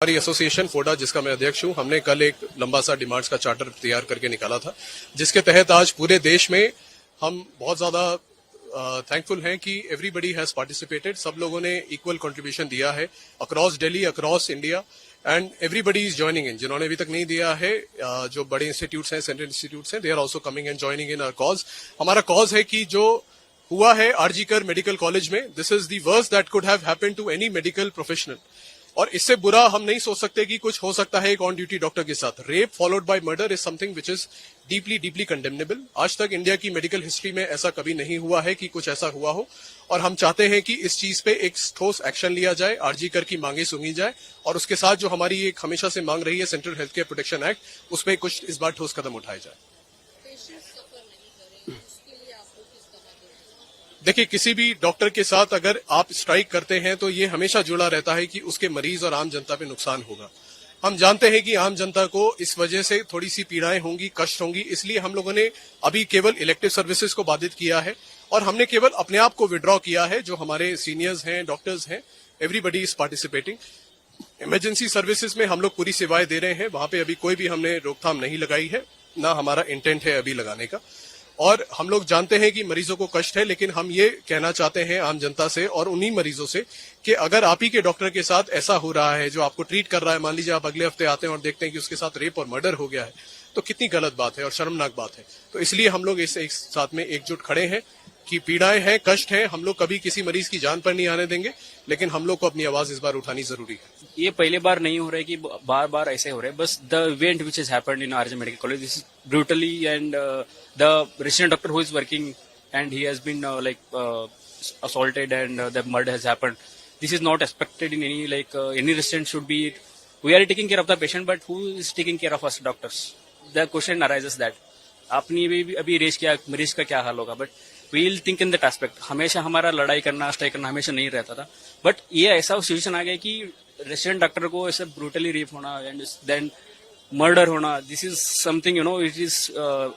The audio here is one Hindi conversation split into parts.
हमारी एसोसिएशन फोडा, जिसका मैं अध्यक्ष हूं, हमने कल एक लंबा सा डिमांड्स का चार्टर तैयार करके निकाला था, जिसके तहत आज पूरे देश में हम बहुत ज्यादा थैंकफुल हैं कि एवरीबडी हैज पार्टिसिपेटेड। सब लोगों ने इक्वल कंट्रीब्यूशन दिया है across Delhi, across India, and everybody is joining in. जिन्होंने अभी तक नहीं दिया है, जो बड़े इंस्टीट्यूट्स हैं, सेंट्रल इंस्टीट्यूट्स हैं, they are also coming and joining in our cause. हमारा कॉज है कि जो हुआ है आरजीकर मेडिकल कॉलेज में, this is the worst that could have happened to any medical professional. और इससे बुरा हम नहीं सोच सकते कि कुछ हो सकता है एक ऑन ड्यूटी डॉक्टर के साथ। Rape followed by murder is something which is deeply condemnable. आज तक इंडिया की मेडिकल हिस्ट्री में ऐसा कभी नहीं हुआ है कि कुछ ऐसा हुआ हो, और हम चाहते हैं कि इस चीज पे एक ठोस एक्शन लिया जाए, आरजीकर की मांगे सुनी जाए, और उसके साथ जो हमारी एक हमेशा से मांग रही है central health care protection act, उस पर कुछ इस बार ठोस कदम उठाए जाए। देखिए, किसी भी डॉक्टर के साथ अगर आप स्ट्राइक करते हैं तो ये हमेशा जुड़ा रहता है कि उसके मरीज और आम जनता पे नुकसान होगा। हम जानते हैं कि आम जनता को इस वजह से थोड़ी सी पीड़ाएं होंगी, कष्ट होंगी, इसलिए हम लोगों ने अभी केवल इलेक्टिव सर्विसेज को बाधित किया है और हमने केवल अपने आप को विड्रॉ किया है। जो हमारे सीनियर्स हैं, डॉक्टर्स हैं, everybody is participating. Emergency services में हम लोग पूरी सेवाएं दे रहे हैं, वहां पे अभी कोई भी हमने रोकथाम नहीं लगाई है, ना हमारा इंटेंट है अभी लगाने का। और हम लोग जानते हैं कि मरीजों को कष्ट है, लेकिन हम ये कहना चाहते हैं आम जनता से और उन्हीं मरीजों से कि अगर आप ही के डॉक्टर के साथ ऐसा हो रहा है, जो आपको ट्रीट कर रहा है, मान लीजिए आप अगले हफ्ते आते हैं और देखते हैं कि उसके साथ रेप और मर्डर हो गया है, तो कितनी गलत बात है और शर्मनाक बात है। तो इसलिए हम लोग इस एक साथ में एकजुट खड़े हैं कि पीड़ाएं हैं, कष्ट है, हम लोग कभी किसी मरीज की जान पर नहीं आने देंगे, लेकिन हम लोग को अपनी आवाज इस बार उठानी जरूरी है। ये पहली बार नहीं हो रहा है कि बार बार ऐसे हो रहे हैं। बस the event which is happened in RJ medical college, this is brutally, and the resident doctor who is working and he has been assaulted and the murder has happened. This is not expected in any any resident should be. We are taking care of the patient, but who is taking care of us doctors? The question arises that आपने भी अभी रेस किया मरीज का क्या हाल होगा, but we will think in that aspect. हमेशा हमारा लड़ाई करना, स्ट्राइक करना हमेशा नहीं रहता था, बट ये ऐसा सिचुएशन आ गया कि रेसिडेंट डॉक्टर को ऐसे ब्रूटली रेप होना एंड देन मर्डर होना, this is something it is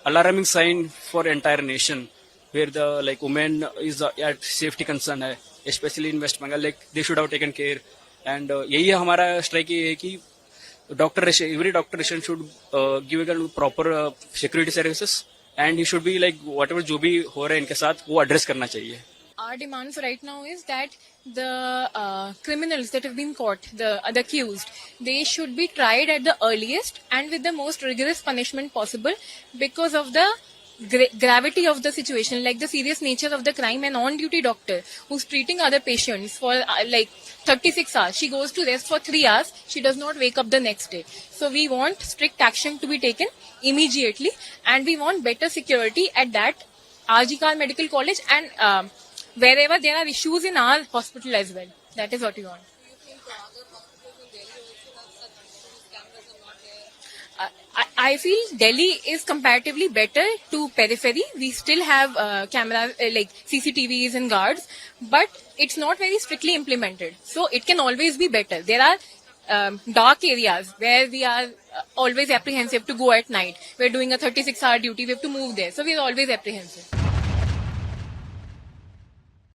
alarming sign for entire nation, where the women is at safety concern है, especially in West Bengal, they should have taken care. And यही हमारा स्ट्राइक ये है कि every doctor should give a proper security services, and he should be whatever जो भी हो रहा है इनके साथ वो address करना चाहिए। Our demand for right now is that the criminals that have been caught, the accused, they should be tried at the earliest and with the most rigorous punishment possible because of the gravity of the situation, like the serious nature of the crime. An on-duty doctor who's treating other patients for 36 hours, she goes to rest for 3 hours, she does not wake up the next day. So we want strict action to be taken immediately, and we want better security at that RGKR Medical College and wherever there are issues in our hospital as well. That is what we want. I feel Delhi is comparatively better to periphery. We still have cameras, CCTVs and guards, but it's not very strictly implemented. So it can always be better. There are dark areas where we are always apprehensive to go at night. We're doing a 36-hour duty. We have to move there. So we're always apprehensive.